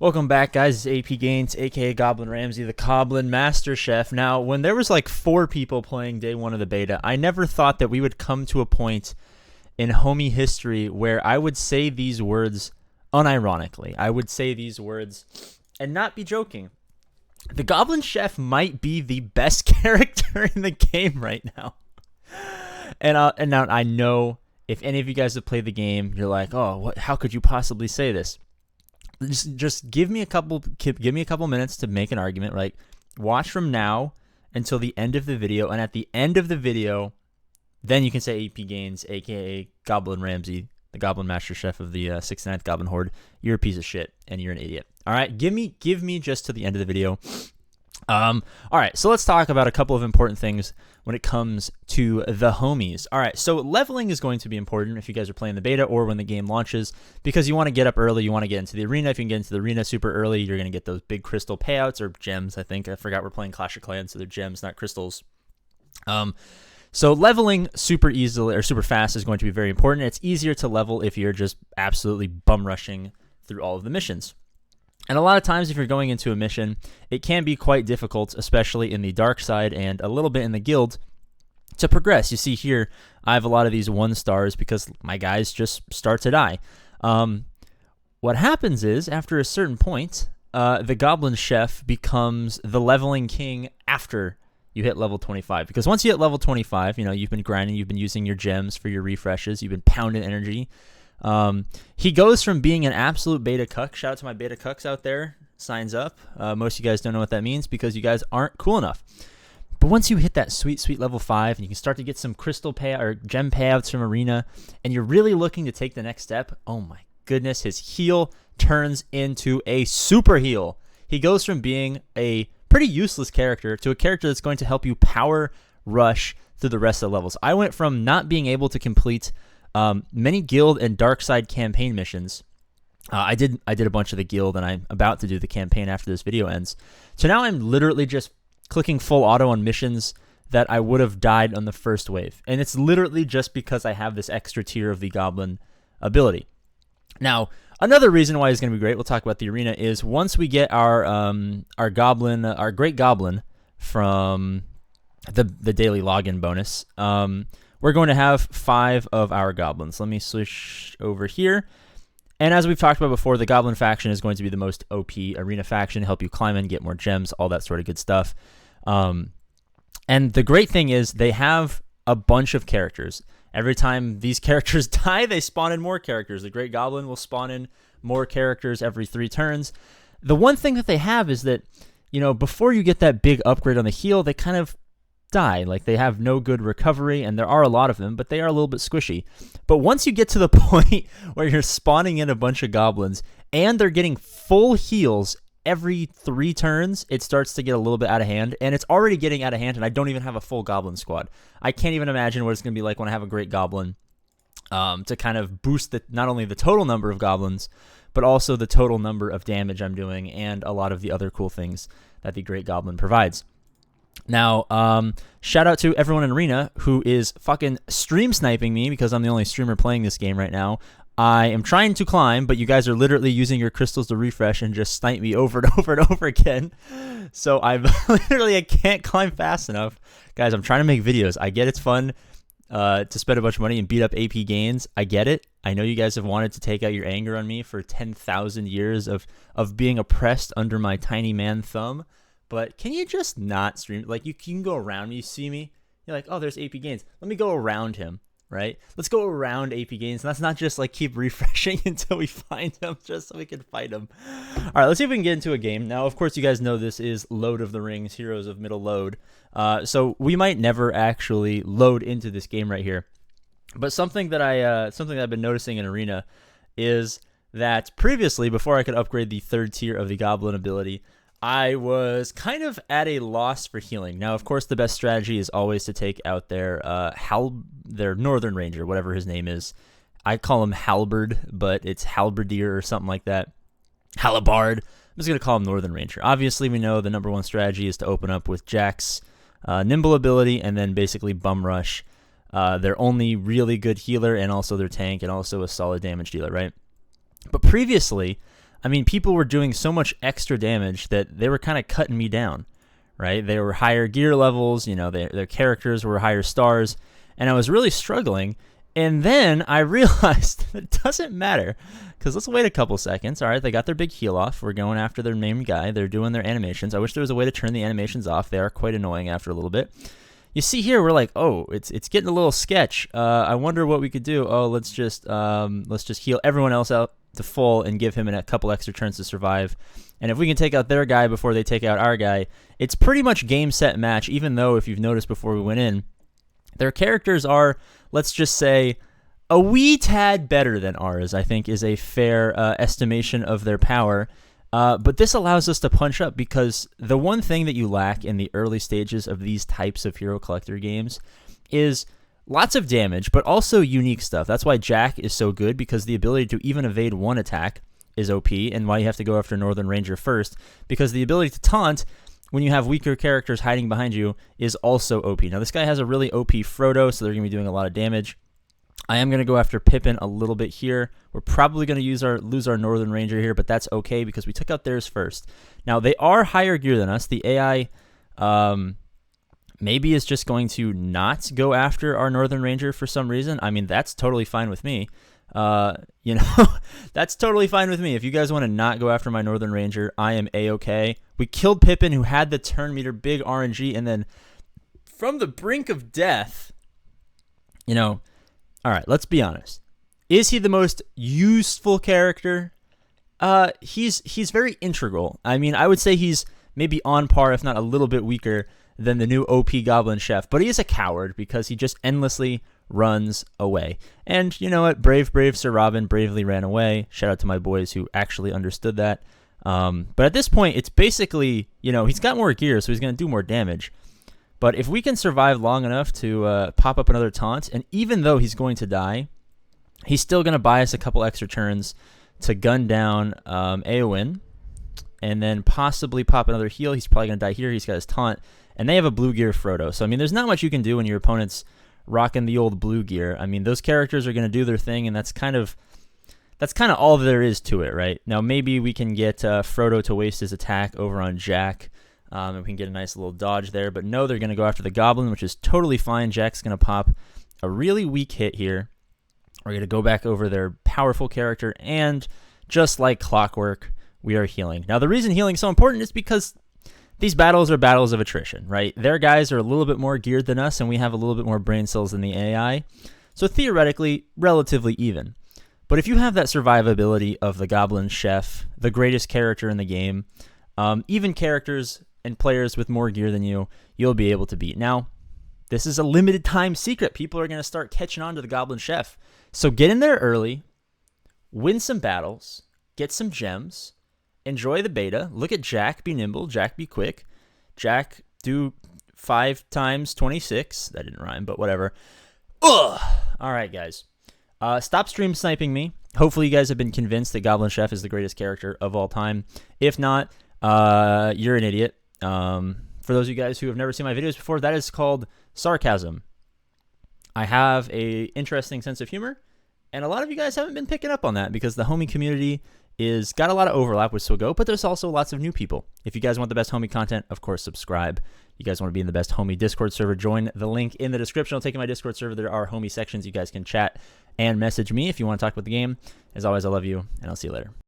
Welcome back, guys. It's APGAINS, aka Goblin Ramsey, the Coblin Master Chef. Now, when there was like 4 people playing day 1 of the beta, I never thought that we would come to a point in HOM-E history where I would say these words unironically. I would say these words and not be joking. The Goblin Chef might be the best character in the game right now. And now I know if any of you guys have played the game, you're like, oh, what? How could you possibly say this? Just give me a couple minutes to make an argument. Right? Watch from now until the end of the video, and at the end of the video, then you can say APGAINS, aka Goblin Ramsey, the Goblin Master Chef of the 69th Goblin Horde. You're a piece of shit, and you're an idiot. All right, give me just to the end of the video. All right, so let's talk about a couple of important things when it comes to the homies. All right, so leveling is going to be important if you guys are playing the beta or when the game launches, because you want to get up early, you want to get into the arena. If you can get into the arena super early, you're going to get those big crystal payouts, or gems, I think. I forgot we're playing Clash of Clans, so they're gems, not crystals. So leveling super easily or super fast is going to be very important. It's easier to level if you're just absolutely bum rushing through all of the missions. And a lot of times if you're going into a mission, it can be quite difficult, especially in the dark side and a little bit in the guild, to progress. You see here, I have a lot of these 1 stars because my guys just start to die. What happens is, after a certain point, the Goblin Chef becomes the leveling king after you hit level 25. Because once you hit level 25, you know, you've been grinding, you've been using your gems for your refreshes, you've been pounding energy. He goes from being an absolute beta cuck. Shout out to my beta cucks out there. Signs up. Most of you guys don't know what that means because you guys aren't cool enough. But once you hit that sweet level 5 and you can start to get some crystal pay or gem payouts from arena, and you're really looking to take the next step, oh my goodness, his heal turns into a super heal. He goes from being a pretty useless character to a character that's going to help you power rush through the rest of the levels. I went from not being able to complete many guild and dark side campaign missions. I did a bunch of the guild, and I'm about to do the campaign after this video ends. So now I'm literally just clicking full auto on missions that I would have died on the first wave. And it's literally just because I have this extra tier of the Goblin ability. Now, another reason why it's going to be great, we'll talk about the arena, is once we get our Great Goblin from the daily login bonus, we're going to have 5 of our goblins. Let me switch over here. And as we've talked about before, the Goblin faction is going to be the most OP arena faction, help you climb in, get more gems, all that sort of good stuff. And the great thing is they have a bunch of characters. Every time these characters die, they spawn in more characters. The Great Goblin will spawn in more characters every 3 turns. The one thing that they have is that, you know, before you get that big upgrade on the heal, they kind of die. Like, they have no good recovery, and there are a lot of them, but they are a little bit squishy. But once you get to the point where you're spawning in a bunch of goblins and they're getting full heals every 3 turns, it starts to get a little bit out of hand, and it's already getting out of hand, and I don't even have a full goblin squad. I can't even imagine what it's going to be like when I have a Great Goblin to kind of boost not only the total number of goblins, but also the total number of damage I'm doing and a lot of the other cool things that the Great Goblin provides. Now, shout out to everyone in Arena who is fucking stream sniping me because I'm the only streamer playing this game right now. I am trying to climb, but you guys are literally using your crystals to refresh and just snipe me over and over and over again. So I can't climb fast enough. Guys, I'm trying to make videos. I get it's fun to spend a bunch of money and beat up APGAINS. I get it. I know you guys have wanted to take out your anger on me for 10,000 years of being oppressed under my tiny man thumb. But can you just not stream? Like, you can go around me, you see me, you're like, oh, there's APGAINS. Let me go around him, right? Let's go around APGAINS. And that's not just like keep refreshing until we find him, just so we can fight him. All right, let's see if we can get into a game. Now, of course, you guys know this is Load of the Rings, Heroes of Middle Load. So we might never actually load into this game right here. But something that I've been noticing in Arena is that previously, before I could upgrade the 3rd tier of the Goblin ability, I was kind of at a loss for healing. Now, of course, the best strategy is always to take out their Northern Ranger, whatever his name is. I call him Halberd, but it's Halberdier or something like that. Halabard. I'm just going to call him Northern Ranger. Obviously, we know the number 1 strategy is to open up with Jack's Nimble ability and then basically bum rush their only really good healer and also their tank and also a solid damage dealer, right? But previously, I mean, people were doing so much extra damage that they were kind of cutting me down, right? They were higher gear levels, you know, their characters were higher stars, and I was really struggling. And then I realized that it doesn't matter, because let's wait a couple seconds. All right, they got their big heal off. We're going after their main guy. They're doing their animations. I wish there was a way to turn the animations off. They are quite annoying after a little bit. You see here, we're like, oh, it's getting a little sketch. I wonder what we could do. Oh, let's just heal everyone else out to full and give him a couple extra turns to survive. And if we can take out their guy before they take out our guy, it's pretty much game, set, match, even though, if you've noticed before we went in, their characters are, let's just say, a wee tad better than ours, I think, is a fair estimation of their power. But this allows us to punch up, because the one thing that you lack in the early stages of these types of hero collector games is lots of damage, but also unique stuff. That's why Jack is so good, because the ability to even evade one attack is OP, and why you have to go after Northern Ranger first, because the ability to taunt when you have weaker characters hiding behind you is also OP. Now, this guy has a really OP Frodo, so they're going to be doing a lot of damage. I am going to go after Pippin a little bit here. We're probably going to lose our Northern Ranger here, but that's okay because we took out theirs first. Now, they are higher gear than us. The AI maybe is just going to not go after our Northern Ranger for some reason. I mean, that's totally fine with me. You know, that's totally fine with me. If you guys want to not go after my Northern Ranger, I am A-okay. We killed Pippin, who had the turn meter, big RNG, and then from the brink of death, you know, all right, let's be honest. Is he the most useful character? He's very integral. I mean, I would say he's maybe on par, if not a little bit weaker than the new OP Goblin Chef, but he is a coward because he just endlessly runs away. And you know what? Brave Sir Robin bravely ran away. Shout out to my boys who actually understood that. But at this point, it's basically, you know, he's got more gear, so he's going to do more damage. But if we can survive long enough to pop up another taunt, and even though he's going to die, he's still going to buy us a couple extra turns to gun down Eowyn, and then possibly pop another heal. He's probably going to die here. He's got his taunt, and they have a blue gear Frodo. So, I mean, there's not much you can do when your opponent's rocking the old blue gear. I mean, those characters are going to do their thing, and that's kind of all there is to it, right? Now, maybe we can get Frodo to waste his attack over on Jack, and we can get a nice little dodge there. But no, they're going to go after the Goblin, which is totally fine. Jack's going to pop a really weak hit here. We're going to go back over their powerful character, and just like clockwork, we are healing. Now, the reason healing is so important is because these battles are battles of attrition, right? Their guys are a little bit more geared than us, and we have a little bit more brain cells than the AI. So theoretically, relatively even. But if you have that survivability of the Goblin Chef, the greatest character in the game, even characters and players with more gear than you, you'll be able to beat. Now, this is a limited time secret. People are going to start catching on to the Goblin Chef. So get in there early, win some battles, get some gems, enjoy the beta. Look at Jack be nimble, Jack be quick. Jack do 5 times 26. That didn't rhyme, but whatever. Ugh! All right, guys. Stop stream sniping me. Hopefully you guys have been convinced that Goblin Chef is the greatest character of all time. If not, you're an idiot. For those of you guys who have never seen my videos before, that is called sarcasm. I have a interesting sense of humor, and a lot of you guys haven't been picking up on that because the HOM-E community is got a lot of overlap with SWGO, but there's also lots of new people. If you guys want the best HOM-E content, of course, subscribe. You guys want to be in the best HOM-E Discord server, join the link in the description. I'll take you to my Discord server. There are HOM-E sections. You guys can chat and message me if you want to talk about the game. As always, I love you, and I'll see you later.